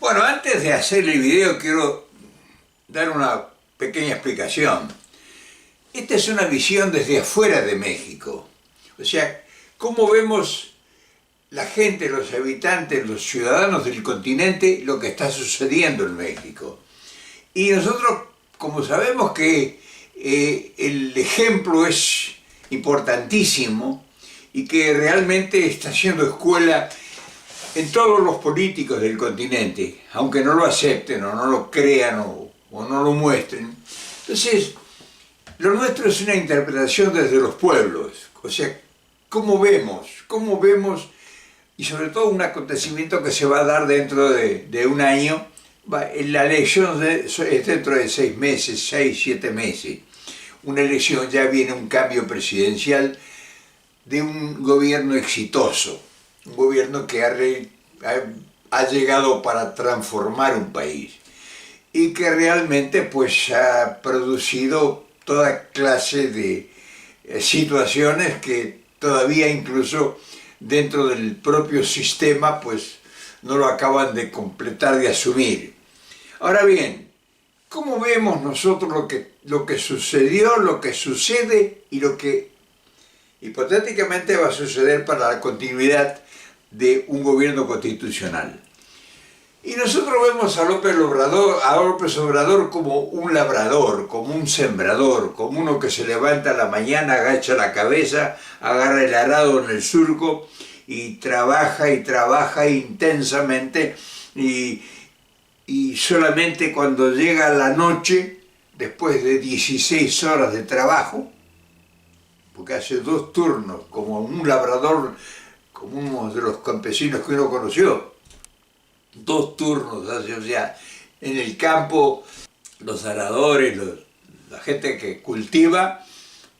Bueno, antes de hacer el video quiero dar una pequeña explicación. Esta es una visión desde afuera de México. O sea, cómo vemos la gente, los habitantes, los ciudadanos del continente, lo que está sucediendo en México. Y nosotros, como sabemos que el ejemplo es importantísimo y que realmente está haciendo escuela en todos los políticos del continente, aunque no lo acepten o no lo crean o no lo muestren. Entonces, lo nuestro es una interpretación desde los pueblos, o sea, cómo vemos, y sobre todo un acontecimiento que se va a dar dentro de un año. La elección es dentro de 6 meses, 6, 7 meses. Una elección, ya viene un cambio presidencial de un gobierno exitoso, un gobierno que ha llegado para transformar un país y que realmente pues ha producido toda clase de situaciones que todavía incluso dentro del propio sistema pues no lo acaban de completar, de asumir. Ahora bien, ¿cómo vemos nosotros lo que sucedió, lo que sucede y lo que hipotéticamente va a suceder para la continuidad de un gobierno constitucional? Y nosotros vemos a López Obrador como un labrador, como un sembrador, como uno que se levanta a la mañana, agacha la cabeza, agarra el arado en el surco y trabaja intensamente y solamente cuando llega la noche, después de 16 horas de trabajo, porque hace 2 turnos, como un labrador, como uno de los campesinos que uno conoció, 2 turnos hace, o sea, en el campo los aradores, la gente que cultiva,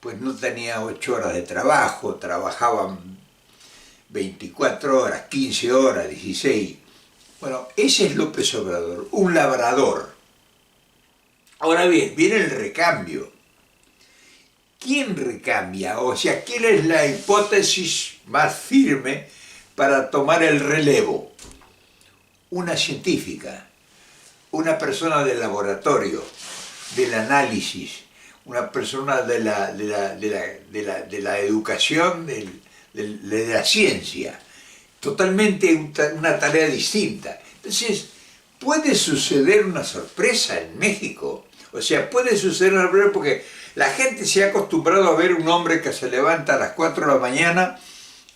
pues no tenía 8 horas de trabajo, trabajaban 24 horas, 15 horas, 16. Bueno, ese es López Obrador, un labrador. Ahora bien, viene el recambio. ¿Quién recambia? O sea, ¿quién es la hipótesis más firme para tomar el relevo? Una científica, una persona del laboratorio, del análisis, una persona de la educación, de la ciencia. Totalmente una tarea distinta. Entonces, puede suceder una sorpresa en México. O sea, puede suceder una sorpresa porque la gente se ha acostumbrado a ver un hombre que se levanta a las 4 de la mañana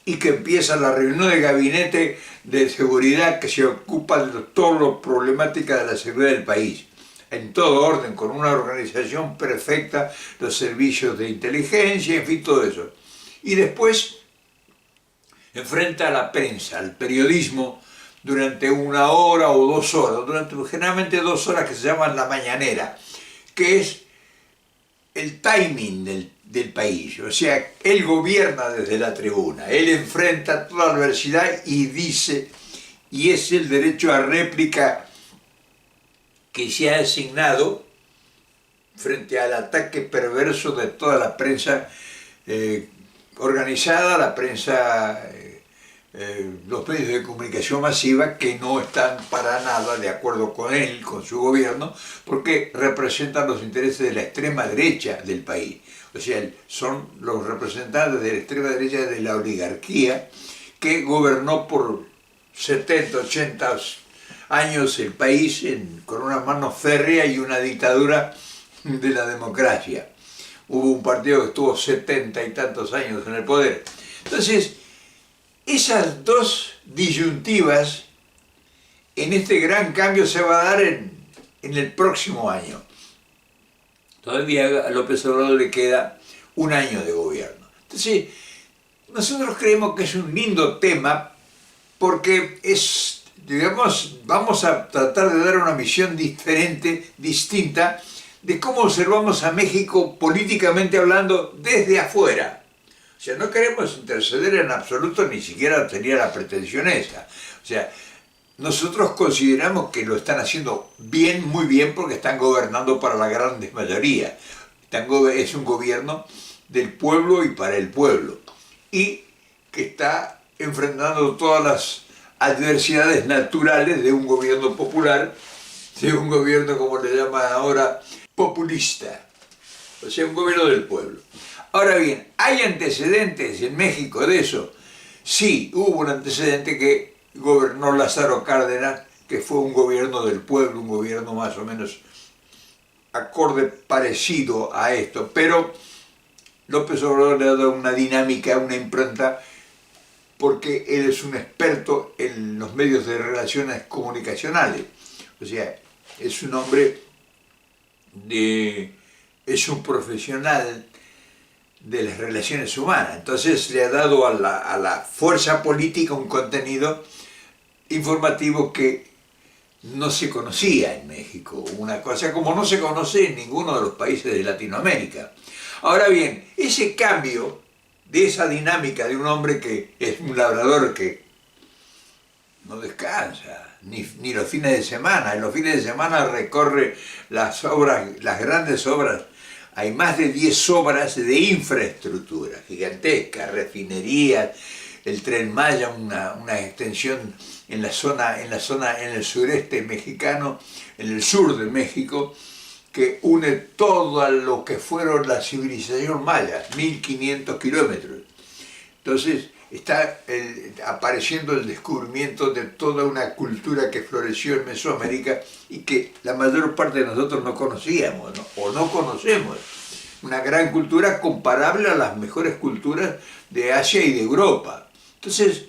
y que empieza la reunión de gabinete de seguridad que se ocupa de todas las problemáticas de la seguridad del país, en todo orden, con una organización perfecta, los servicios de inteligencia, en fin, todo eso. Y después enfrenta a la prensa, al periodismo, durante 1 hora o 2 horas, durante generalmente 2 horas que se llaman la mañanera, que es el timing del país. O sea, él gobierna desde la tribuna, él enfrenta toda la adversidad y dice, y es el derecho a réplica que se ha asignado frente al ataque perverso de toda la prensa organizada, la prensa, los medios de comunicación masiva, que no están para nada de acuerdo con él, con su gobierno, porque representan los intereses de la extrema derecha del país. O sea, son los representantes de la extrema derecha de la oligarquía que gobernó por 70, 80 años el país con una mano férrea y una dictadura de la democracia. Hubo un partido que estuvo 70 y tantos años en el poder. Entonces, esas 2 disyuntivas en este gran cambio se va a dar en el próximo año. Todavía a López Obrador le queda 1 año de gobierno. Entonces, nosotros creemos que es un lindo tema porque es, digamos, vamos a tratar de dar una visión diferente, distinta, de cómo observamos a México políticamente hablando desde afuera. O sea, no queremos interceder en absoluto, ni siquiera tenía la pretensión esa. O sea, nosotros consideramos que lo están haciendo bien, muy bien, porque están gobernando para la gran mayoría. Es un gobierno del pueblo y para el pueblo. Y que está enfrentando todas las adversidades naturales de un gobierno popular, de un gobierno, como le llaman ahora, populista, o sea, un gobierno del pueblo. Ahora bien, ¿hay antecedentes en México de eso? Sí, hubo un antecedente que gobernó Lázaro Cárdenas, que fue un gobierno del pueblo, un gobierno más o menos acorde, parecido a esto, pero López Obrador le ha dado una dinámica, una impronta, porque él es un experto en los medios de relaciones comunicacionales. O sea, es un hombre, es un profesional de las relaciones humanas. Entonces le ha dado a la fuerza política un contenido informativo que no se conocía en México. Una cosa como no se conoce en ninguno de los países de Latinoamérica. Ahora bien, ese cambio de esa dinámica de un hombre que es un labrador que no descansa, ni los fines de semana. En los fines de semana recorre las obras, las grandes obras. Hay más de 10 obras de infraestructura gigantescas, refinerías, el Tren Maya, una extensión en el sureste mexicano, en el sur de México, que une todo a lo que fueron la civilización maya, 1500 kilómetros. Entonces está apareciendo el descubrimiento de toda una cultura que floreció en Mesoamérica y que la mayor parte de nosotros no conocíamos, ¿no? O no conocemos. Una gran cultura comparable a las mejores culturas de Asia y de Europa. Entonces,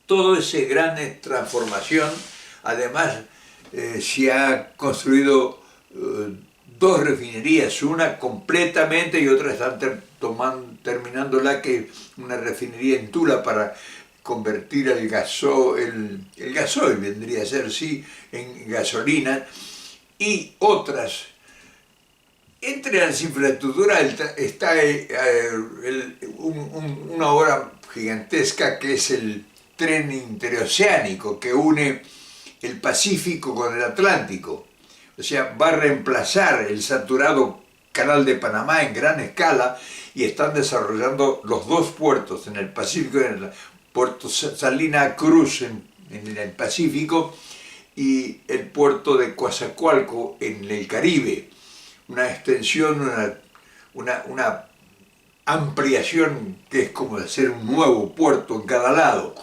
toda esa gran transformación, además se ha construido 2 refinerías, una completamente y otra están terminándola, que es una refinería en Tula para convertir el gasoil vendría a ser, sí, en gasolina, y otras. Entre las infraestructuras está una obra gigantesca que es el tren interoceánico que une el Pacífico con el Atlántico. O sea, va a reemplazar el saturado Canal de Panamá en gran escala y están desarrollando los 2 puertos en el Pacífico, en el puerto Salina Cruz en el Pacífico y el puerto de Coatzacoalcos en el Caribe. Una extensión, una ampliación que es como hacer un nuevo puerto en cada lado.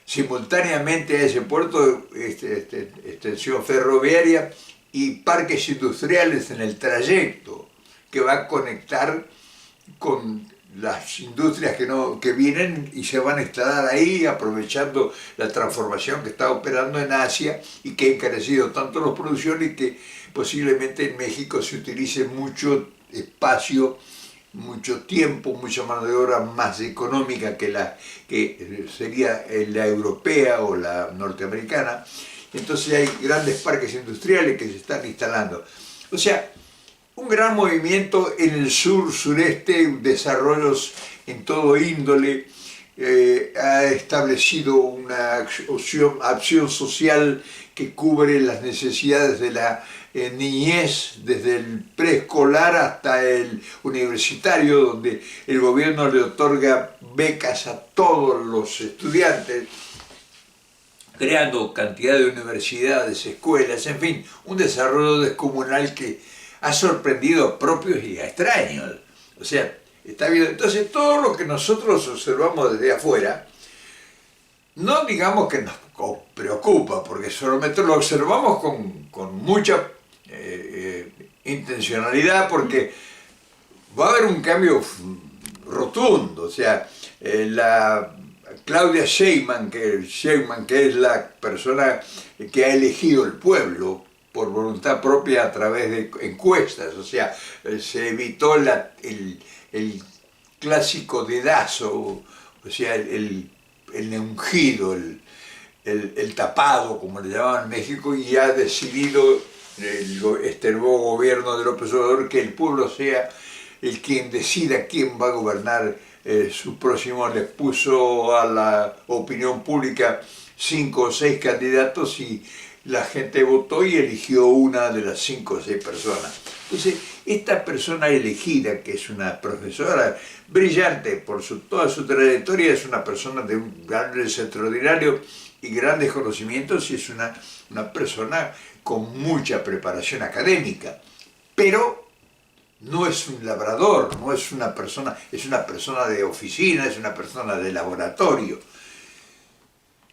Simultáneamente a ese puerto, extensión ferroviaria y parques industriales en el trayecto, que va a conectar con las industrias que vienen y se van a instalar ahí, aprovechando la transformación que está operando en Asia y que ha encarecido tanto la producción y que posiblemente en México se utilice mucho espacio, mucho tiempo, mucha mano de obra más económica que sería la europea o la norteamericana. Entonces hay grandes parques industriales que se están instalando. O sea, un gran movimiento en el sureste, desarrollos en todo índole, ha establecido una acción social que cubre las necesidades de la niñez, desde el preescolar hasta el universitario, donde el gobierno le otorga becas a todos los estudiantes, creando cantidad de universidades, escuelas, en fin, un desarrollo descomunal que ha sorprendido a propios y a extraños. O sea, está bien. Entonces, todo lo que nosotros observamos desde afuera, no digamos que nos preocupa, porque solamente lo observamos con mucha intencionalidad, porque va a haber un cambio rotundo. O sea, la Claudia Sheinbaum, que es la persona que ha elegido el pueblo por voluntad propia a través de encuestas, o sea, se evitó el clásico dedazo, o sea, el ungido, el tapado, como le llamaban en México, y ha decidido este nuevo gobierno de López Obrador que el pueblo sea el quien decida quién va a gobernar su próximo. Les puso a la opinión pública 5 o 6 candidatos y la gente votó y eligió una de las 5 o 6 personas. Entonces, esta persona elegida, que es una profesora brillante por toda su trayectoria, es una persona de un gran extraordinario, y grandes conocimientos y es una persona con mucha preparación académica, pero no es un labrador, no es una persona, es una persona de oficina, es una persona de laboratorio.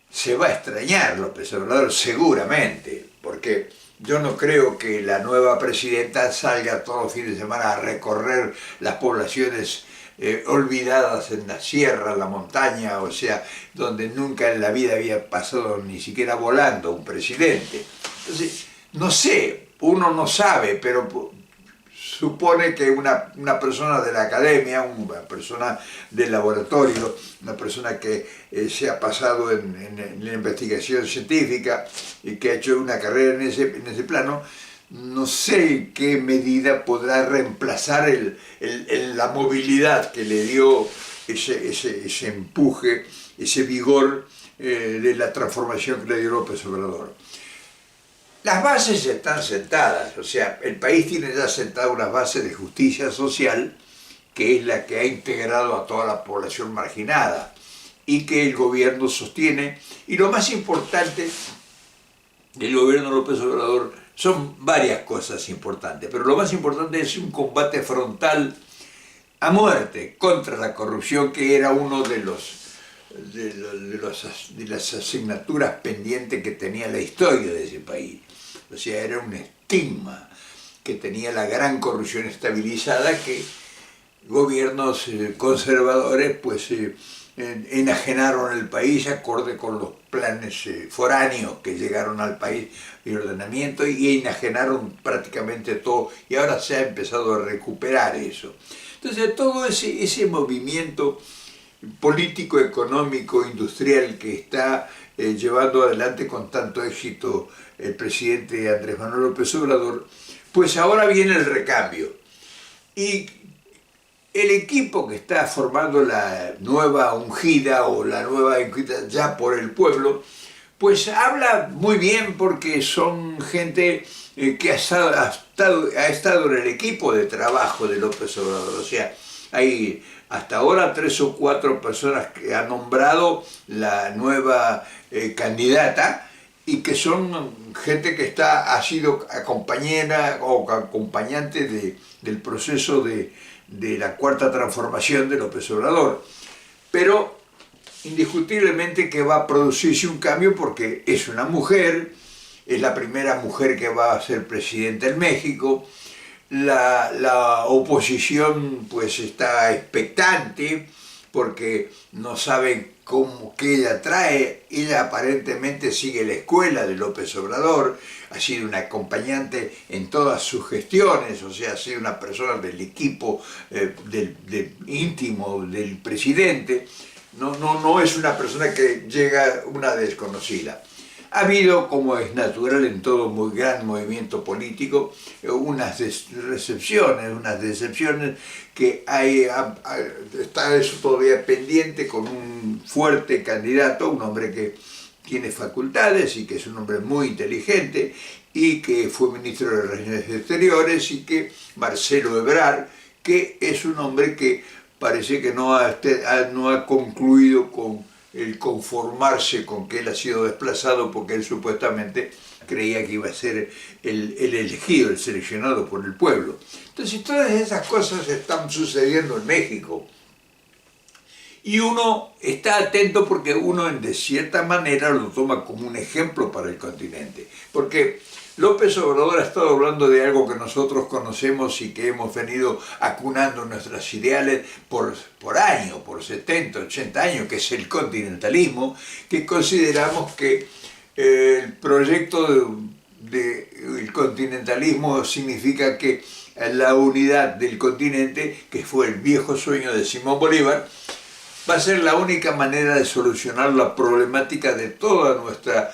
Se va a extrañar López Obrador seguramente, porque yo no creo que la nueva presidenta salga todos los fines de semana a recorrer las poblaciones olvidadas en la sierra, en la montaña, o sea, donde nunca en la vida había pasado ni siquiera volando un presidente. Entonces, no sé, uno no sabe, pero supone que una persona de la academia, una persona del laboratorio, una persona que se ha pasado en la investigación científica y que ha hecho una carrera en ese plano, no sé en qué medida podrá reemplazar la movilidad que le dio ese empuje, ese vigor de la transformación que le dio López Obrador. Las bases están sentadas, o sea, el país tiene ya sentadas unas bases de justicia social, que es la que ha integrado a toda la población marginada y que el gobierno sostiene. Y lo más importante del gobierno de López Obrador son varias cosas importantes, pero lo más importante es un combate frontal a muerte contra la corrupción, que era uno de las asignaturas pendientes que tenía la historia de ese país. O sea, era un estigma que tenía la gran corrupción estabilizada que gobiernos conservadores pues enajenaron el país acorde con los planes foráneos que llegaron al país de ordenamiento y enajenaron prácticamente todo y ahora se ha empezado a recuperar eso. Entonces todo ese movimiento político, económico, industrial que está llevando adelante con tanto éxito el presidente Andrés Manuel López Obrador, pues ahora viene el recambio. Y el equipo que está formando la nueva ungida o la nueva ungida ya por el pueblo, pues habla muy bien porque son gente que ha estado en el equipo de trabajo de López Obrador. O sea, hay hasta ahora 3 o 4 personas que ha nombrado la nueva candidata y que son gente que ha sido compañera o acompañante del proceso de la cuarta transformación de López Obrador. Pero indiscutiblemente que va a producirse un cambio porque es una mujer, es la primera mujer que va a ser presidenta en México. La oposición pues está expectante porque no saben qué ella trae. Ella aparentemente sigue la escuela de López Obrador, ha sido una acompañante en todas sus gestiones, o sea, ha sido una persona del equipo íntimo del presidente. No es una persona que llega una desconocida. Ha habido, como es natural en todo muy gran movimiento político, unas decepciones que está eso todavía pendiente con un fuerte candidato, un hombre que tiene facultades y que es un hombre muy inteligente y que fue ministro de Relaciones Exteriores y que Marcelo Ebrard, que es un hombre que parece que no ha concluido con el conformarse con que él ha sido desplazado porque él supuestamente creía que iba a ser el elegido, el seleccionado por el pueblo. Entonces todas esas cosas están sucediendo en México y uno está atento porque uno de cierta manera lo toma como un ejemplo para el continente, porque López Obrador ha estado hablando de algo que nosotros conocemos y que hemos venido acunando nuestros ideales por años, por 70, 80 años, que es el continentalismo, que consideramos que el proyecto del continentalismo significa que la unidad del continente, que fue el viejo sueño de Simón Bolívar, va a ser la única manera de solucionar la problemática de toda nuestra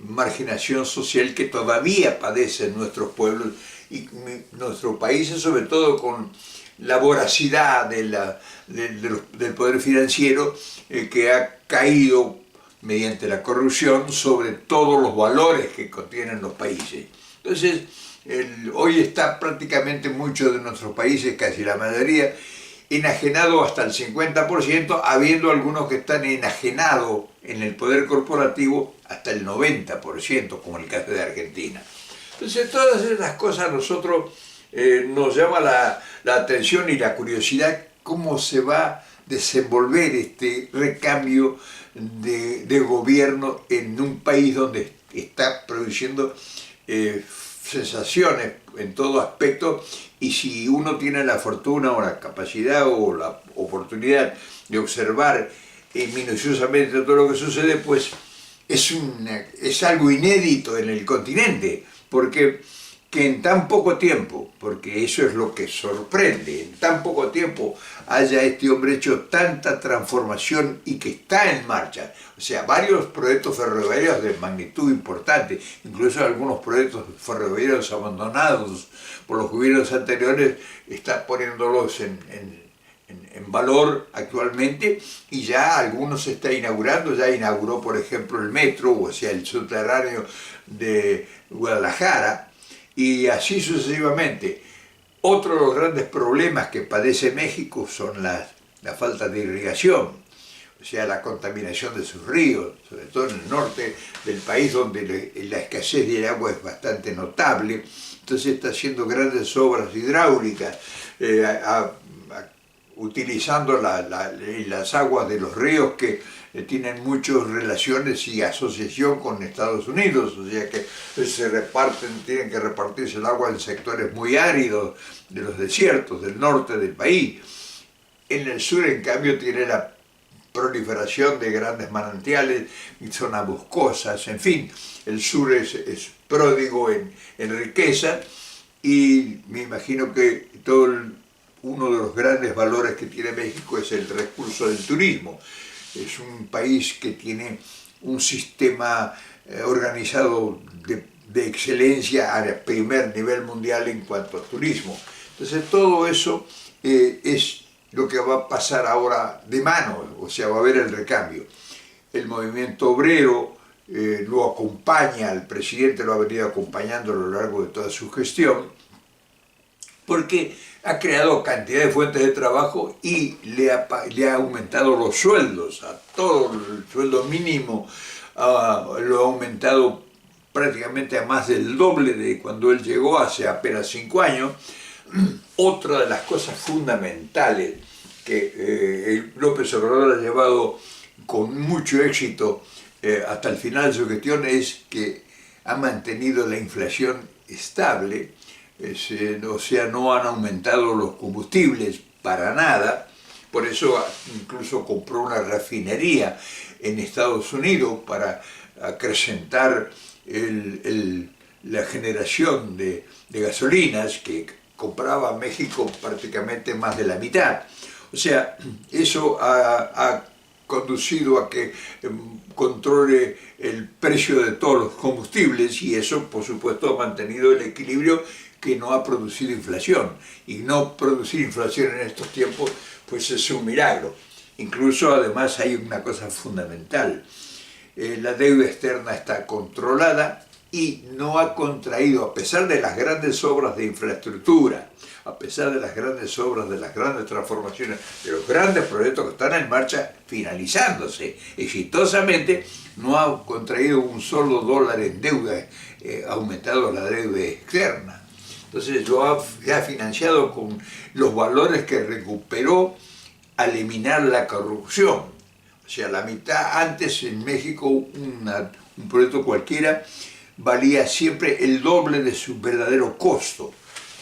marginación social que todavía padecen nuestros pueblos y nuestros países, sobre todo con la voracidad del poder financiero que ha caído mediante la corrupción sobre todos los valores que contienen los países. Entonces, hoy está prácticamente muchos de nuestros países, casi la mayoría, enajenado hasta el 50%, habiendo algunos que están enajenados en el poder corporativo hasta el 90%, como el caso de Argentina. Entonces, todas esas cosas a nosotros nos llama la atención y la curiosidad cómo se va a desenvolver este recambio de gobierno en un país donde está produciendo sensaciones en todo aspecto, y si uno tiene la fortuna o la capacidad o la oportunidad de observar minuciosamente todo lo que sucede, pues es algo inédito en el continente, porque que en tan poco tiempo, porque eso es lo que sorprende, en tan poco tiempo haya este hombre hecho tanta transformación y que está en marcha. O sea, varios proyectos ferroviarios de magnitud importante, incluso algunos proyectos ferroviarios abandonados por los gobiernos anteriores, está poniéndolos en valor actualmente, y ya algunos se está inaugurando. Ya inauguró, por ejemplo, el metro, o sea, el subterráneo de Guadalajara, y así sucesivamente. Otro de los grandes problemas que padece México son la falta de irrigación, o sea, la contaminación de sus ríos, sobre todo en el norte del país, donde la escasez de agua es bastante notable. Entonces está haciendo grandes obras hidráulicas, utilizando las aguas de los ríos que tienen muchas relaciones y asociación con Estados Unidos, o sea que tienen que repartirse el agua en sectores muy áridos de los desiertos del norte del país. En el sur, en cambio, tiene la proliferación de grandes manantiales y zonas boscosas. En fin, el sur es pródigo en riqueza, y me imagino que uno de los grandes valores que tiene México es el recurso del turismo. Es un país que tiene un sistema organizado de excelencia a primer nivel mundial en cuanto a turismo. Entonces todo eso es lo que va a pasar ahora de mano, o sea, va a haber el recambio. El movimiento obrero lo acompaña, el presidente lo ha venido acompañando a lo largo de toda su gestión, porque ha creado cantidad de fuentes de trabajo y le ha aumentado los sueldos, a todo el sueldo mínimo lo ha aumentado prácticamente a más del doble de cuando él llegó hace apenas 5 años. Otra de las cosas fundamentales que López Obrador ha llevado con mucho éxito hasta el final de su gestión es que ha mantenido la inflación estable. O sea, no han aumentado los combustibles para nada. Por eso incluso compró una refinería en Estados Unidos para acrecentar la generación de gasolinas, que compraba México prácticamente más de la mitad. O sea, eso ha conducido a que controle el precio de todos los combustibles, y eso, por supuesto, ha mantenido el equilibrio que no ha producido inflación. Y no producir inflación en estos tiempos, pues es un milagro. Incluso, además, hay una cosa fundamental. La deuda externa está controlada y no ha contraído, a pesar de las grandes obras de infraestructura, a pesar de las grandes obras, de las grandes transformaciones, de los grandes proyectos que están en marcha, finalizándose exitosamente, no ha contraído un solo dólar en deuda, ha aumentado la deuda externa. Entonces lo ha financiado con los valores que recuperó al eliminar la corrupción. O sea, la mitad, antes en México un proyecto cualquiera valía siempre el doble de su verdadero costo,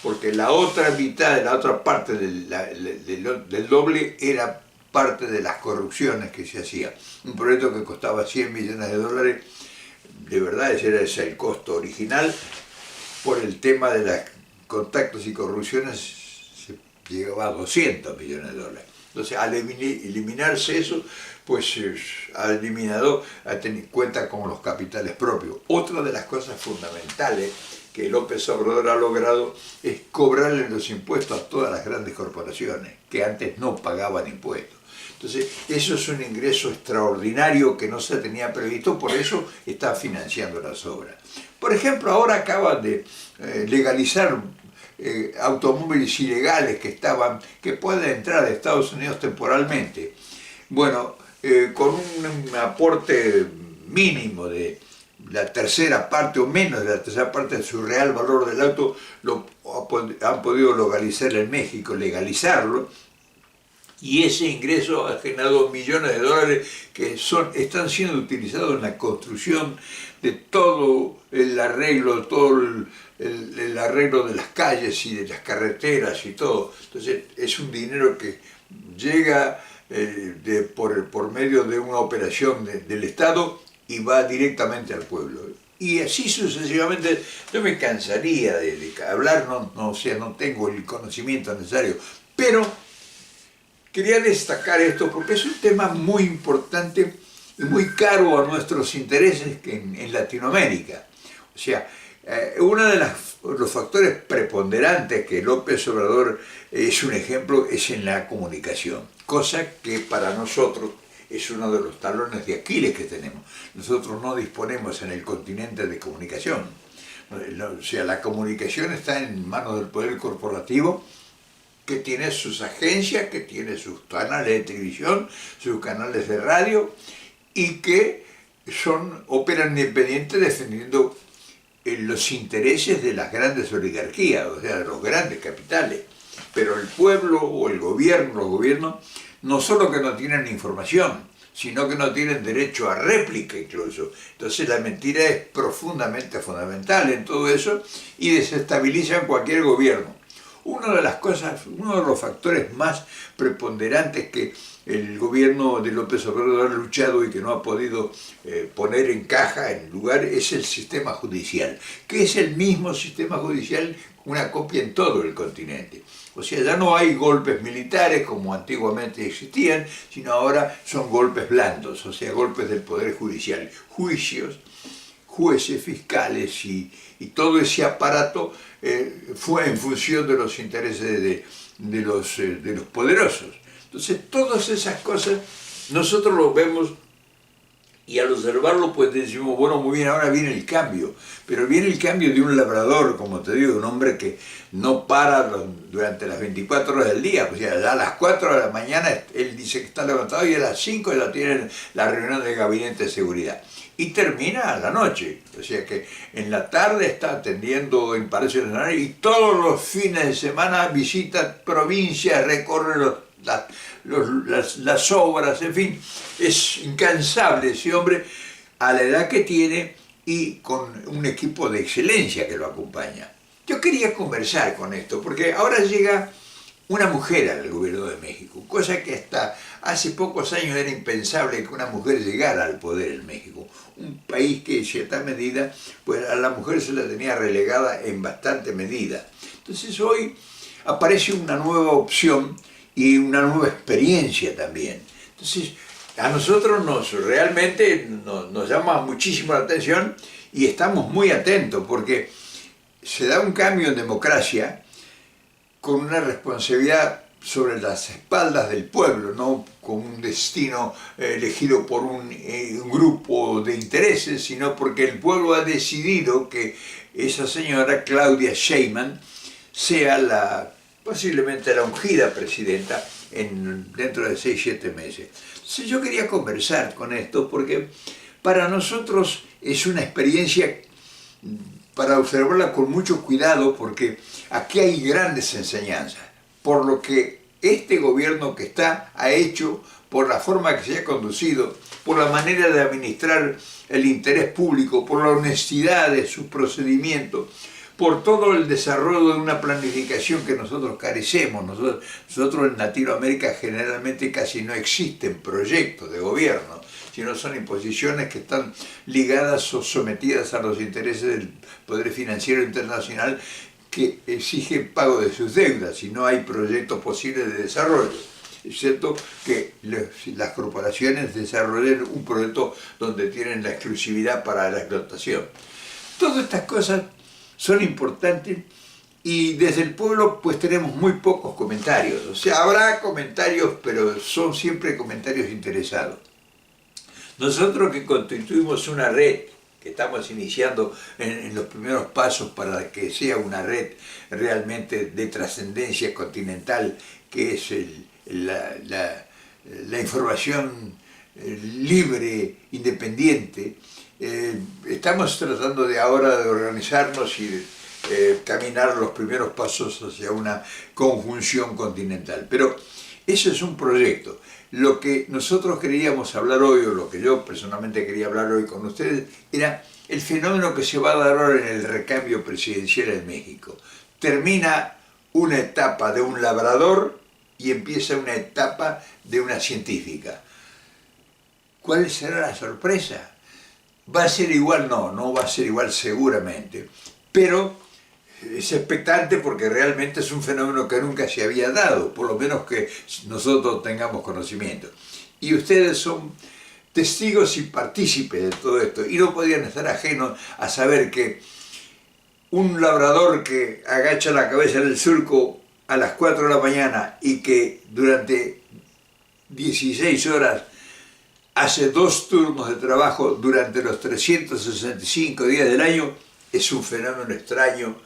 porque la otra mitad, la otra parte del doble era parte de las corrupciones que se hacían. Un proyecto que costaba 100 millones de dólares, de verdad ese era el costo original. Por el tema de los contactos y corrupciones se llegaba a 200 millones de dólares. Entonces, al eliminarse eso, pues cuenta con los capitales propios. Otra de las cosas fundamentales que López Obrador ha logrado es cobrarle los impuestos a todas las grandes corporaciones, que antes no pagaban impuestos. Entonces, eso es un ingreso extraordinario que no se tenía previsto, por eso está financiando las obras. Por ejemplo, ahora acaban de legalizar automóviles ilegales que pueden entrar a Estados Unidos temporalmente. Bueno, con un aporte mínimo de la tercera parte o menos de la tercera parte de su real valor del auto, han podido localizar en México, legalizarlo, y ese ingreso ha generado millones de dólares que están siendo utilizados en la construcción de todo el arreglo, el arreglo de las calles y de las carreteras y todo. Entonces es un dinero que llega por medio de una operación del Estado y va directamente al pueblo. Y así sucesivamente. Yo me cansaría de hablar, o sea, no tengo el conocimiento necesario, pero quería destacar esto porque es un tema muy importante y muy caro a nuestros intereses en Latinoamérica. O sea, uno de los factores preponderantes que López Obrador es un ejemplo es en la comunicación, cosa que para nosotros es uno de los talones de Aquiles que tenemos. Nosotros no disponemos en el continente de comunicación. O sea, la comunicación está en manos del poder corporativo, que tiene sus agencias, que tiene sus canales de televisión, sus canales de radio, y que operan independientes defendiendo los intereses de las grandes oligarquías, o sea, de los grandes capitales. Pero el pueblo o los gobiernos, no solo que no tienen información, sino que no tienen derecho a réplica incluso. Entonces la mentira es profundamente fundamental en todo eso y desestabilizan cualquier gobierno. Una de los factores más preponderantes que el gobierno de López Obrador ha luchado y que no ha podido poner en caja, en lugar, es el sistema judicial, que es el mismo sistema judicial, una copia en todo el continente. O sea, ya no hay golpes militares como antiguamente existían, sino ahora son golpes blandos, o sea, golpes del Poder Judicial, juicios, jueces, fiscales y todo ese aparato fue en función de los intereses de los poderosos. Entonces, todas esas cosas nosotros lo vemos y al observarlo pues decimos, bueno, muy bien, ahora viene el cambio, pero viene el cambio de un labrador, como te digo, un hombre que no para durante las 24 horas del día, pues ya a las 4 de la mañana él dice que está levantado y a las 5 ya tienen la reunión del gabinete de seguridad. Y termina a la noche, o sea que en la tarde está atendiendo en Palacio Nacional y todos los fines de semana visita provincias, recorre las obras, en fin, es incansable ese hombre a la edad que tiene y con un equipo de excelencia que lo acompaña. Yo quería conversar con esto porque ahora llega una mujer al gobierno de México, cosa que hasta hace pocos años era impensable que una mujer llegara al poder en México, un país que en cierta medida pues a la mujer se la tenía relegada en bastante medida. Entonces hoy aparece una nueva opción y una nueva experiencia también. Entonces a nosotros realmente nos llama muchísimo la atención y estamos muy atentos porque se da un cambio en democracia con una responsabilidad sobre las espaldas del pueblo, no con un destino elegido por un grupo de intereses, sino porque el pueblo ha decidido que esa señora Claudia Sheinbaum sea posiblemente la ungida presidenta dentro de 6-7 meses. Entonces yo quería conversar con esto porque para nosotros es una experiencia para observarla con mucho cuidado porque aquí hay grandes enseñanzas, por lo que este gobierno que ha hecho, por la forma que se ha conducido, por la manera de administrar el interés público, por la honestidad de sus procedimientos, por todo el desarrollo de una planificación que nosotros carecemos. Nosotros en Latinoamérica generalmente casi no existen proyectos de gobierno, sino son imposiciones que están ligadas o sometidas a los intereses del poder financiero internacional que exigen pago de sus deudas y no hay proyectos posibles de desarrollo, excepto que las corporaciones desarrollen un proyecto donde tienen la exclusividad para la explotación. Todas estas cosas son importantes y desde el pueblo pues tenemos muy pocos comentarios, o sea, habrá comentarios, pero son siempre comentarios interesados. Nosotros que constituimos una red que estamos iniciando en los primeros pasos para que sea una red realmente de trascendencia continental, que es la información libre, independiente. Estamos tratando de ahora de organizarnos y caminar los primeros pasos hacia una conjunción continental. Pero eso es un proyecto. Lo que nosotros queríamos hablar hoy, o lo que yo personalmente quería hablar hoy con ustedes, era el fenómeno que se va a dar ahora en el recambio presidencial en México. Termina una etapa de un labrador y empieza una etapa de una científica. ¿Cuál será la sorpresa? ¿Va a ser igual? No, no va a ser igual seguramente, pero es expectante porque realmente es un fenómeno que nunca se había dado, por lo menos que nosotros tengamos conocimiento. Y ustedes son testigos y partícipes de todo esto, y no podían estar ajenos a saber que un labrador que agacha la cabeza en el surco a las 4 de la mañana y que durante 16 horas hace 2 turnos de trabajo durante los 365 días del año, es un fenómeno extraño,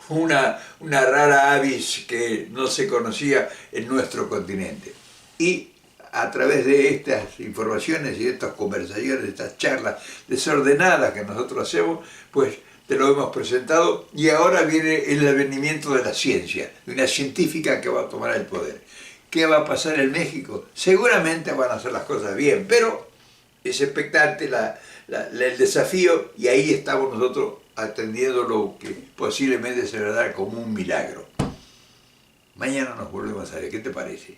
una rara avis que no se conocía en nuestro continente. Y a través de estas informaciones y de estas conversaciones, de estas charlas desordenadas que nosotros hacemos, pues te lo hemos presentado, y ahora viene el advenimiento de la ciencia, de una científica que va a tomar el poder. ¿Qué va a pasar en México? Seguramente van a hacer las cosas bien, pero es expectante el desafío, y ahí estamos nosotros atendiendo lo que posiblemente se va a dar como un milagro. Mañana nos volvemos a ver, ¿qué te parece?